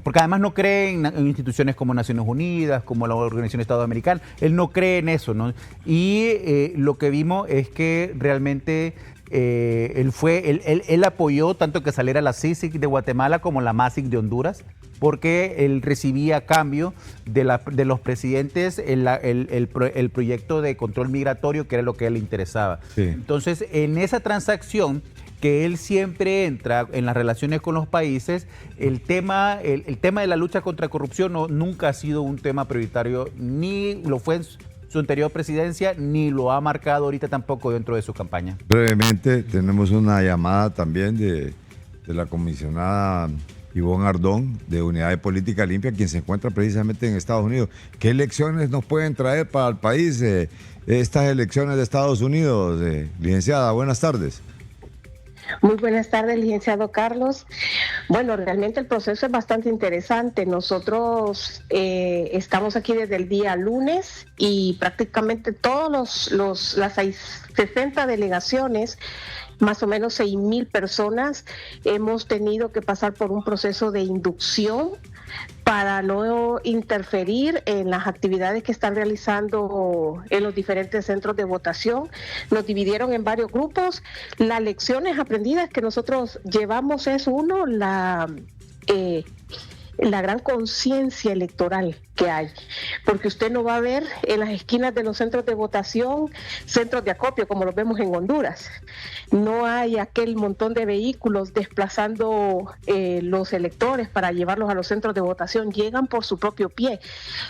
porque además no cree en instituciones como Naciones Unidas, como la Organización de Estados Americanos. Él no cree en eso, ¿no? Y lo que vimos es que realmente Él apoyó tanto que saliera la CICIG de Guatemala como la MASIC de Honduras, porque él recibía a cambio de los presidentes el proyecto de control migratorio, que era lo que a él le interesaba. Sí. Entonces, en esa transacción que él siempre entra en las relaciones con los países, el tema de la lucha contra corrupción nunca ha sido un tema prioritario, ni lo fue en su anterior presidencia, ni lo ha marcado ahorita tampoco dentro de su campaña. Brevemente, tenemos una llamada también de la comisionada Ivonne Ardón, de Unidad de Política Limpia, quien se encuentra precisamente en Estados Unidos. ¿Qué elecciones nos pueden traer para el país estas elecciones de Estados Unidos? Licenciada, buenas tardes. Muy buenas tardes, licenciado Carlos. Bueno, realmente el proceso es bastante interesante. Nosotros estamos aquí desde el día lunes y prácticamente todos las 60 delegaciones, más o menos 6,000 personas, hemos tenido que pasar por un proceso de inducción para no interferir en las actividades que están realizando en los diferentes centros de votación. Nos dividieron en varios grupos. Las lecciones aprendidas que nosotros llevamos es, uno, la gran conciencia electoral que hay, porque usted no va a ver en las esquinas de los centros de votación centros de acopio como los vemos en Honduras. No hay aquel montón de vehículos desplazando los electores para llevarlos a los centros de votación, llegan por su propio pie.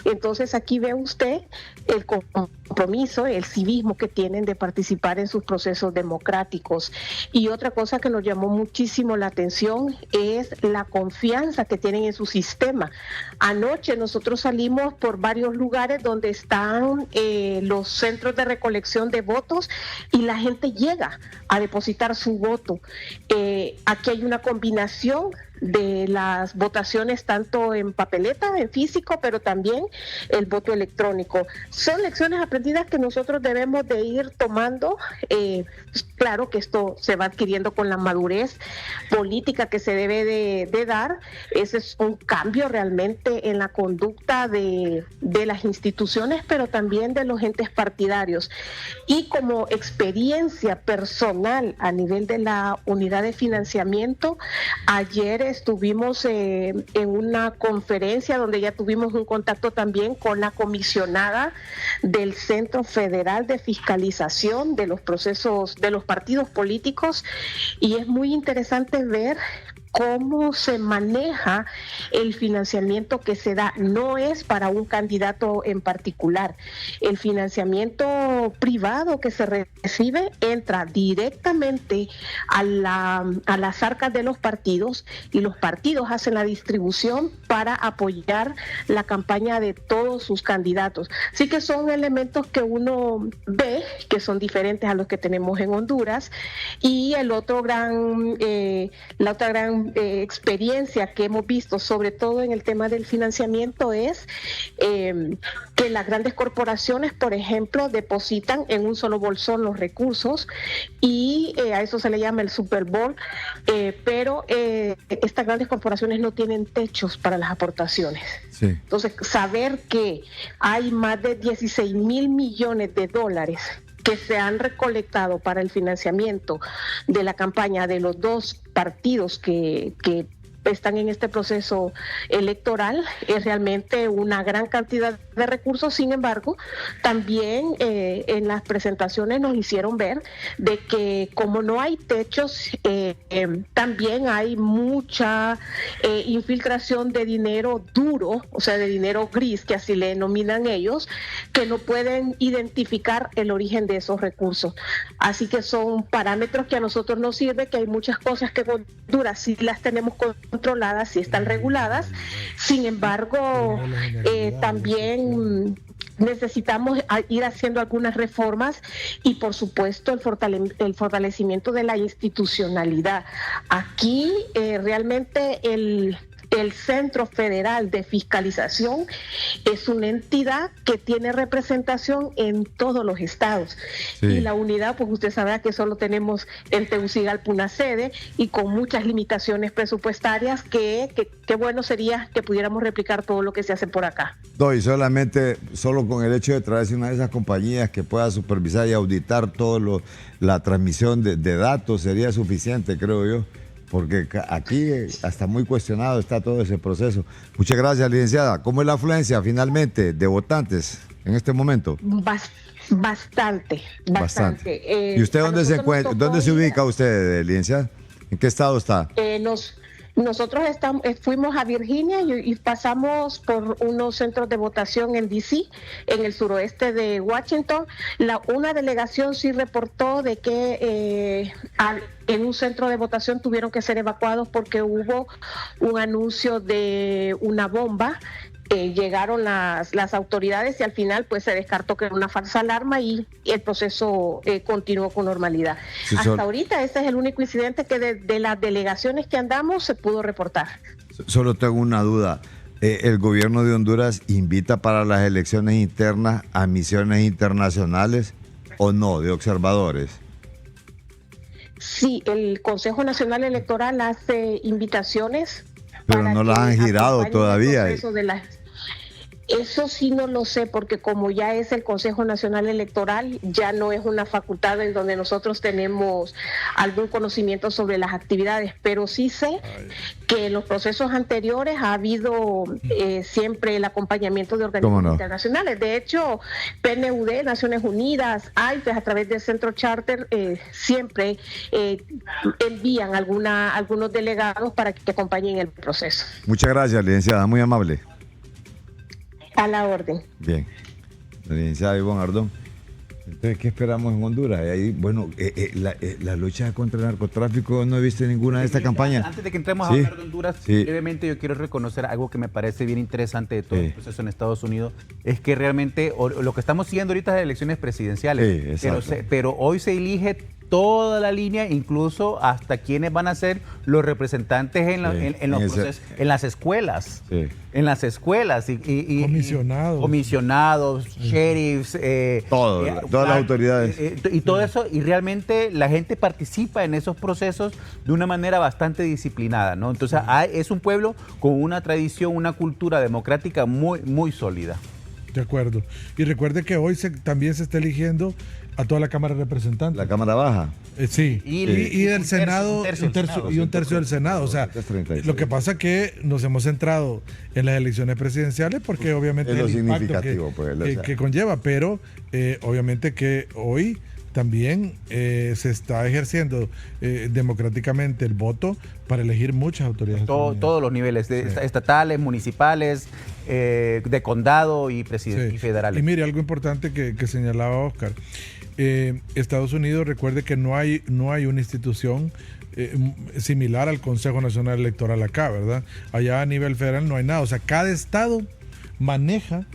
Entonces aquí ve usted el compromiso, el civismo que tienen de participar en sus procesos democráticos. Y otra cosa que nos llamó muchísimo la atención es la confianza que tienen en su sistema. Anoche nosotros salimos por varios lugares donde están los centros de recolección de votos y la gente llega a depositar su voto. Aquí hay una combinación de las votaciones tanto en papeleta, en físico, pero también el voto electrónico. Son lecciones aprendidas que nosotros debemos de ir tomando. Claro que esto se va adquiriendo con la madurez política que se debe de dar. Ese es un cambio realmente en la conducta de las instituciones, pero también de los entes partidarios. Y como experiencia personal a nivel de la unidad de financiamiento, ayer estuvimos en una conferencia donde ya tuvimos un contacto también con la comisionada del Centro Federal de Fiscalización de los procesos de los partidos políticos, y es muy interesante ver cómo se maneja el financiamiento que se da. No es para un candidato en particular. El financiamiento privado que se recibe entra directamente a las arcas de los partidos, y los partidos hacen la distribución para apoyar la campaña de todos sus candidatos. Así que son elementos que uno ve que son diferentes a los que tenemos en Honduras. Y la otra gran experiencia que hemos visto, sobre todo en el tema del financiamiento, es que las grandes corporaciones, por ejemplo, depositan en un solo bolsón los recursos, y a eso se le llama el Super Bowl, pero estas grandes corporaciones no tienen techos para las aportaciones. Sí. Entonces, saber que hay más de 16,000 millones de dólares que se han recolectado para el financiamiento de la campaña de los dos partidos que están en este proceso electoral, es realmente una gran cantidad de recursos. Sin embargo, también en las presentaciones nos hicieron ver de que como no hay techos, también hay mucha infiltración de dinero duro, o sea, de dinero gris, que así le denominan ellos, que no pueden identificar el origen de esos recursos. Así que son parámetros que a nosotros nos sirven, que hay muchas cosas que con Honduras sí las tenemos controladas, sí están reguladas. Sin embargo, también necesitamos ir haciendo algunas reformas, y por supuesto el fortalecimiento de la institucionalidad. Aquí realmente el Centro Federal de Fiscalización es una entidad que tiene representación en todos los estados. Sí. Y la unidad, pues usted sabrá que solo tenemos en Tegucigalpa una sede y con muchas limitaciones presupuestarias que bueno sería que pudiéramos replicar todo lo que se hace por acá. No, y solo con el hecho de traerse una de esas compañías que pueda supervisar y auditar todo la transmisión de datos sería suficiente, creo yo. Porque aquí hasta muy cuestionado está todo ese proceso. Muchas gracias, licenciada. ¿Cómo es la afluencia finalmente de votantes en este momento? Bastante. ¿Y usted dónde se encuentra? ¿Dónde se ubica usted, licenciada? ¿En qué estado está? Nosotros fuimos a Virginia y pasamos por unos centros de votación en D.C., en el suroeste de Washington. Una delegación sí reportó de que en un centro de votación tuvieron que ser evacuados porque hubo un anuncio de una bomba. Llegaron las autoridades y al final pues se descartó que era una falsa alarma y el proceso continuó con normalidad. Sí, Hasta ahorita ese es el único incidente que de las delegaciones que andamos se pudo reportar. Solo tengo una duda. ¿El gobierno de Honduras invita para las elecciones internas a misiones internacionales o no, de observadores? Sí, el Consejo Nacional Electoral hace invitaciones. Pero no las han girado todavía. Eso sí no lo sé, porque como ya es el Consejo Nacional Electoral, ya no es una facultad en donde nosotros tenemos algún conocimiento sobre las actividades, pero sí sé que en los procesos anteriores ha habido siempre el acompañamiento de organismos internacionales. De hecho, PNUD, Naciones Unidas, AIFES, a través del Centro Charter, siempre envían algunos delegados para que acompañen el proceso. Muchas gracias, licenciada, muy amable. A la orden. Bien. La licenciada Ivonne Ardón. Entonces, ¿qué esperamos en Honduras? Ahí, bueno, la lucha contra el narcotráfico, no he visto ninguna de estas campañas. Antes de que entremos a hablar de Honduras, brevemente yo quiero reconocer algo que me parece bien interesante de todo el proceso en Estados Unidos, es que realmente lo que estamos siguiendo ahorita es las elecciones presidenciales, pero hoy se elige toda la línea, incluso hasta quienes van a ser los representantes en las escuelas. Sí. En las escuelas. Y comisionados, sheriffs. Todas las autoridades. Y todo eso, y realmente la gente participa en esos procesos de una manera bastante disciplinada, ¿no? Entonces es un pueblo con una tradición, una cultura democrática muy, muy sólida. De acuerdo. Y recuerde que hoy también se está eligiendo a toda la Cámara de Representantes. La Cámara Baja. Sí. Y del Senado, un tercio del Senado. O sea, lo que pasa es que nos hemos centrado en las elecciones presidenciales porque obviamente es lo el impacto que conlleva, pero obviamente que hoy también se está ejerciendo democráticamente el voto para elegir muchas autoridades. Todos los niveles, estatales, municipales, de condado y federales. Y mire, algo importante que señalaba Oscar. Estados Unidos, recuerde que no hay una institución similar al Consejo Nacional Electoral acá, ¿verdad? Allá a nivel federal no hay nada. O sea, cada estado maneja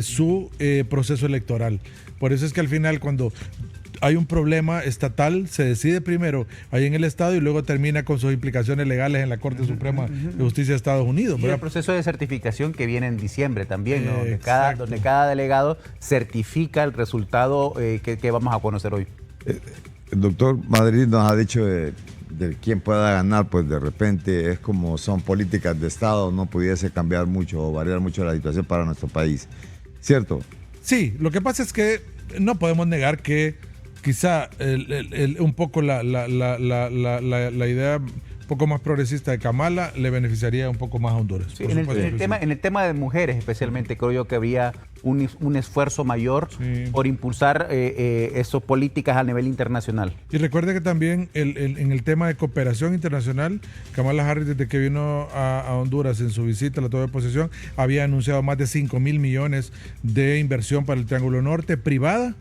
su proceso electoral. Por eso es que al final cuando hay un problema estatal, se decide primero ahí en el estado y luego termina con sus implicaciones legales en la Corte Suprema de Justicia de Estados Unidos. Y el proceso de certificación que viene en diciembre también, ¿no? Donde cada delegado certifica el resultado que vamos a conocer hoy. El doctor Madrid nos ha dicho de quién pueda ganar, pues de repente es como son políticas de Estado, no pudiese cambiar mucho o variar mucho la situación para nuestro país. ¿Cierto? Sí, lo que pasa es que no podemos negar que quizá un poco la idea un poco más progresista de Kamala le beneficiaría un poco más a Honduras. Sí, en el tema de mujeres especialmente, creo yo que habría un esfuerzo mayor por impulsar esas políticas a nivel internacional. Y recuerde que también en el tema de cooperación internacional, Kamala Harris, desde que vino a Honduras en su visita a la toma de posesión, había anunciado más de 5,000 millones de inversión para el Triángulo Norte privada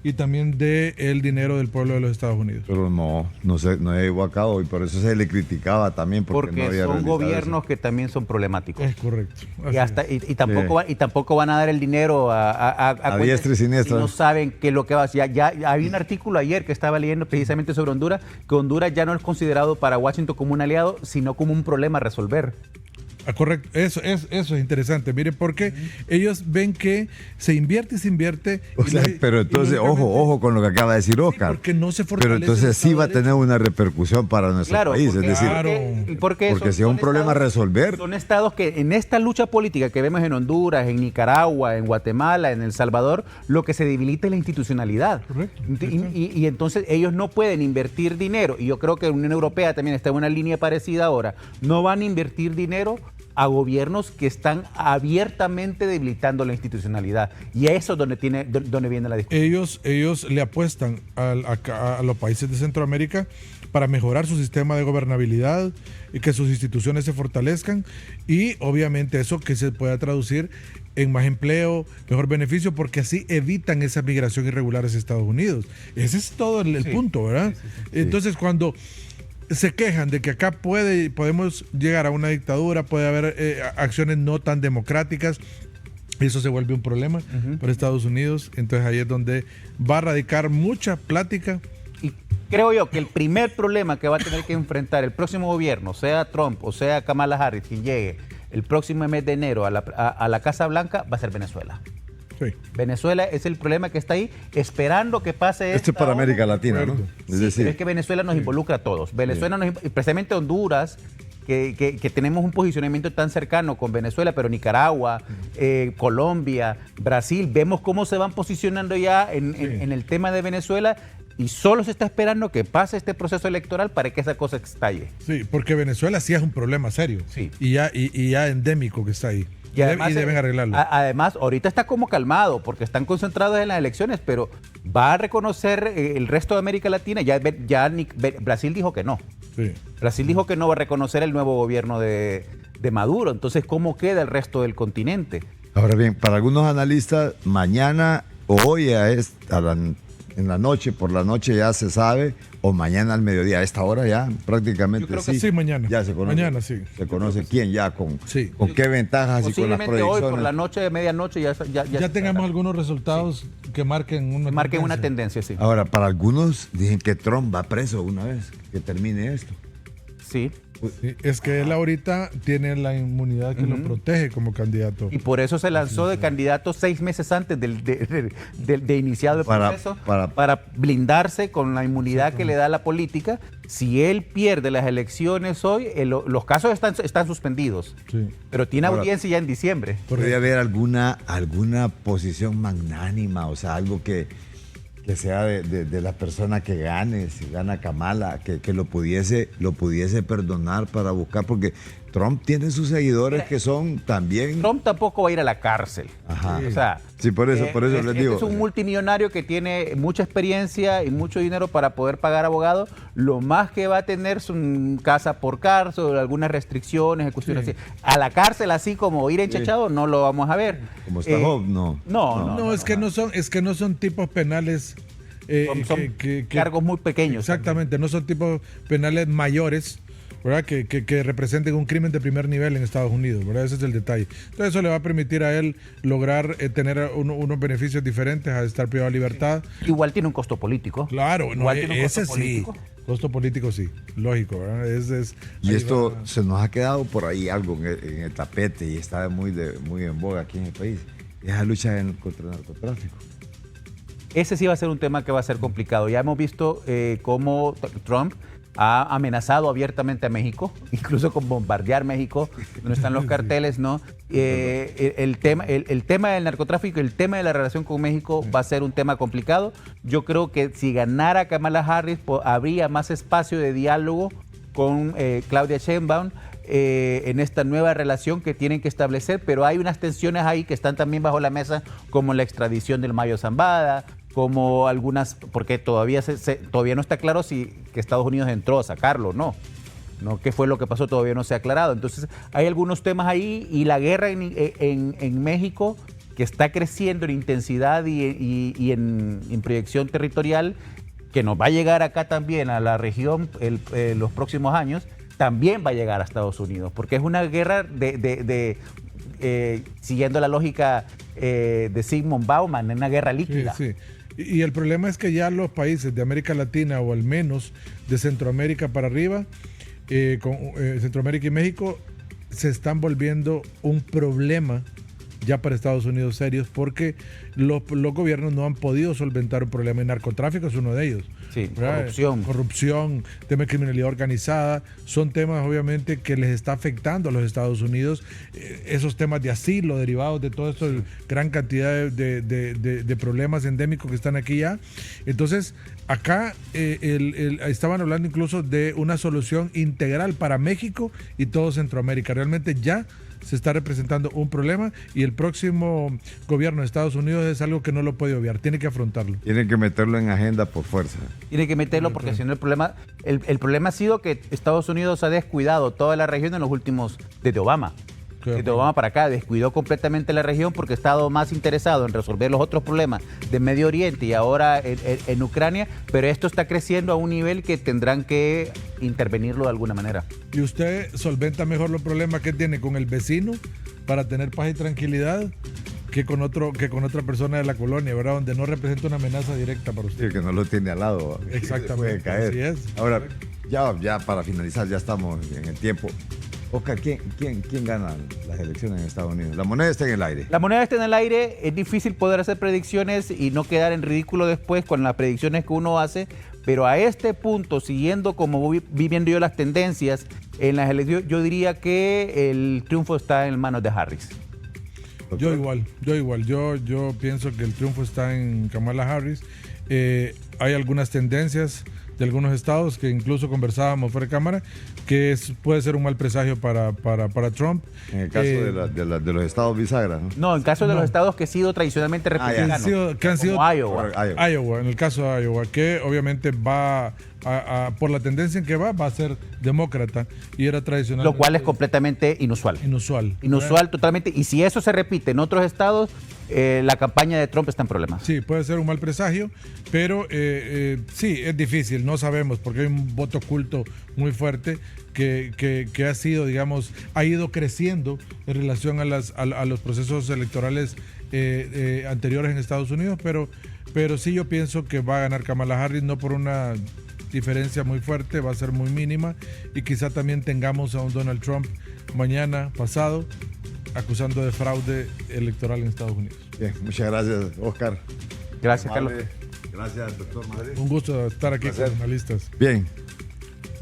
y también del dinero del pueblo de los Estados Unidos. Pero no llegó a cabo y por eso se le criticaba también porque no había son gobiernos que también son problemáticos. Es correcto. Y tampoco van a dar el dinero a diestra y siniestra. Si no saben qué es lo que va a hacer. Ya había un artículo ayer que estaba leyendo precisamente sobre Honduras, que Honduras ya no es considerado para Washington como un aliado, sino como un problema a resolver. Correcto, eso es interesante. Miren, porque ellos ven que se invierte y se invierte. O sea, pero entonces, ojo con lo que acaba de decir Oscar. Porque no se pero fortalece entonces el sí Estado va a de tener Derecho. una repercusión para nuestro país. Porque, es decir, porque porque si es un problema a resolver. Son estados que en esta lucha política que vemos en Honduras, en Nicaragua, en Guatemala, en El Salvador, lo que se debilita es la institucionalidad. Correcto. Y entonces ellos no pueden invertir dinero. Y yo creo que la Unión Europea también está en una línea parecida ahora. No van a invertir dinero a gobiernos que están abiertamente debilitando la institucionalidad. Y eso es donde viene la discusión. Ellos le apuestan a los países de Centroamérica para mejorar su sistema de gobernabilidad y que sus instituciones se fortalezcan, y obviamente eso que se pueda traducir en más empleo, mejor beneficio, porque así evitan esa migración irregular hacia Estados Unidos. Ese es todo el punto, ¿verdad? Sí. Entonces, cuando se quejan de que acá podemos llegar a una dictadura, puede haber acciones no tan democráticas, eso se vuelve un problema para Estados Unidos. Entonces ahí es donde va a radicar mucha plática. Y creo yo que el primer problema que va a tener que enfrentar el próximo gobierno, sea Trump o sea Kamala Harris, quien llegue el próximo mes de enero a la Casa Blanca, va a ser Venezuela. Sí. Venezuela es el problema que está ahí, esperando que pase Esto es para América Latina, ¿no? Es decir, es que Venezuela nos involucra a todos. Venezuela, especialmente Honduras, que tenemos un posicionamiento tan cercano con Venezuela, pero Nicaragua, Colombia, Brasil, vemos cómo se van posicionando ya en el tema de Venezuela, y solo se está esperando que pase este proceso electoral para que esa cosa estalle. Sí, porque Venezuela sí es un problema serio, sí. y ya endémico que está ahí. Y además, deben arreglarlo. Además, ahorita está como calmado porque están concentrados en las elecciones, pero va a reconocer el resto de América Latina. Ya Brasil dijo que no. Sí. Brasil dijo que no va a reconocer el nuevo gobierno de Maduro. Entonces, ¿cómo queda el resto del continente? Ahora bien, para algunos analistas, mañana o hoy en la noche, por la noche ya se sabe, o mañana al mediodía, a esta hora ya prácticamente. Yo creo que sí, mañana. Ya se conoce. Mañana sí. Se conoce quién ya, con Sí. qué ventajas y con las Posiblemente hoy proyecciones. por la noche de medianoche Ya tengamos algunos resultados que marquen una tendencia, sí. Ahora, para algunos dicen que Trump va preso una vez que termine esto. Sí. Sí, es que él ahorita tiene la inmunidad que lo protege como candidato. Y por eso se lanzó de candidato 6 meses antes de iniciado el proceso, para blindarse con la inmunidad que le da la política. Si él pierde las elecciones hoy, los casos están suspendidos, pero tiene audiencia ya en diciembre. ¿Podría haber alguna posición magnánima, o sea, algo que sea de la persona que gane, si gana Kamala, que lo pudiese perdonar para buscar, porque Trump tiene sus seguidores que son también... Trump tampoco va a ir a la cárcel. Ajá. O sea, sí, por eso les digo. Es un multimillonario que tiene mucha experiencia y mucho dinero para poder pagar abogados. Lo más que va a tener son casa por cárcel, algunas restricciones, cuestiones así. A la cárcel, así como ir enchachado, no lo vamos a ver. Como está Job, no. No, es que no son tipos penales. Son cargos muy pequeños. Exactamente, no son tipos penales mayores, ¿verdad? Que representen un crimen de primer nivel en Estados Unidos, ¿verdad? Ese es el detalle. Entonces eso le va a permitir a él lograr tener unos beneficios diferentes a estar privado de libertad. Igual tiene un costo político. Claro, ese sí. Costo político sí, lógico, ¿verdad? Y esto se nos ha quedado por ahí algo en el tapete y está muy en boga aquí en el país. Es la lucha contra el narcotráfico. Ese sí va a ser un tema que va a ser complicado. Ya hemos visto cómo Trump ha amenazado abiertamente a México, incluso con bombardear México, donde están los carteles, ¿no? El tema del narcotráfico y el tema de la relación con México va a ser un tema complicado. Yo creo que si ganara Kamala Harris, habría más espacio de diálogo con Claudia Sheinbaum en esta nueva relación que tienen que establecer, pero hay unas tensiones ahí que están también bajo la mesa, como la extradición del Mayo Zambada, como algunas, porque todavía no está claro si que Estados Unidos entró a sacarlo, no, qué fue lo que pasó, todavía no se ha aclarado. Entonces hay algunos temas ahí, y la guerra en México, que está creciendo en intensidad y en proyección territorial, que nos va a llegar acá también a la región los próximos años, también va a llegar a Estados Unidos, porque es una guerra siguiendo la lógica de Zygmunt Bauman, una guerra líquida. Sí. Y el problema es que ya los países de América Latina, o al menos de Centroamérica para arriba, con Centroamérica y México, se están volviendo un problema ya para Estados Unidos serios, porque los gobiernos no han podido solventar un problema. El narcotráfico es uno de ellos. Sí, ¿verdad? Corrupción, tema de criminalidad organizada, son temas obviamente que les está afectando a los Estados Unidos. Esos temas de asilo derivados de todo esto, gran cantidad de problemas endémicos que están aquí ya. Entonces, acá estaban hablando incluso de una solución integral para México y todo Centroamérica. Realmente ya se está representando un problema y el próximo gobierno de Estados Unidos es algo que no lo puede obviar, tiene que afrontarlo. Tiene que meterlo en agenda por fuerza. Tiene que meterlo porque si no el problema ha sido que Estados Unidos ha descuidado toda la región en los últimos, desde Obama. Desde Obama para acá descuidó completamente la región porque ha estado más interesado en resolver los otros problemas de Medio Oriente y ahora en Ucrania, pero esto está creciendo a un nivel que tendrán que intervenirlo de alguna manera. ¿Y usted solventa mejor los problemas que tiene con el vecino para tener paz y tranquilidad que con otra persona de la colonia, ¿verdad? Donde no representa una amenaza directa para usted? Sí, que no lo tiene al lado. Exactamente. Puede caer. Así es. Ahora, ya para finalizar, ya estamos en el tiempo. Oscar, ¿quién gana las elecciones en Estados Unidos? La moneda está en el aire. La moneda está en el aire, es difícil poder hacer predicciones y no quedar en ridículo después con las predicciones que uno hace, pero a este punto, siguiendo como voy viendo yo las tendencias en las elecciones, yo diría que el triunfo está en manos de Harris. Yo igual. Yo pienso que el triunfo está en Kamala Harris. Hay algunas tendencias de algunos estados que incluso conversábamos fuera de cámara, que puede ser un mal presagio para Trump. En el caso de los estados bisagra, ¿no? No, en caso de los estados que han sido tradicionalmente republicanos, que han sido como Iowa, en el caso de Iowa, que obviamente va por la tendencia en que va a ser demócrata y era tradicional. Lo cual es completamente inusual. Inusual totalmente. Y si eso se repite en otros estados, la campaña de Trump está en problemas. Sí, puede ser un mal presagio, pero sí, es difícil, no sabemos, porque hay un voto oculto muy fuerte que ha sido, digamos, ha ido creciendo en relación a los procesos electorales anteriores en Estados Unidos, pero sí yo pienso que va a ganar Kamala Harris, no por una diferencia muy fuerte, va a ser muy mínima, y quizá también tengamos a un Donald Trump mañana, pasado, acusando de fraude electoral en Estados Unidos. Bien, muchas gracias, Oscar. Gracias, Carlos. Gracias, doctor Madrid. Un gusto estar aquí con analistas. Bien,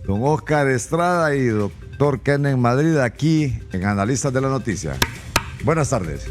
don Oscar Estrada y doctor Kenneth Madrid aquí en Analistas de la Noticia. Buenas tardes.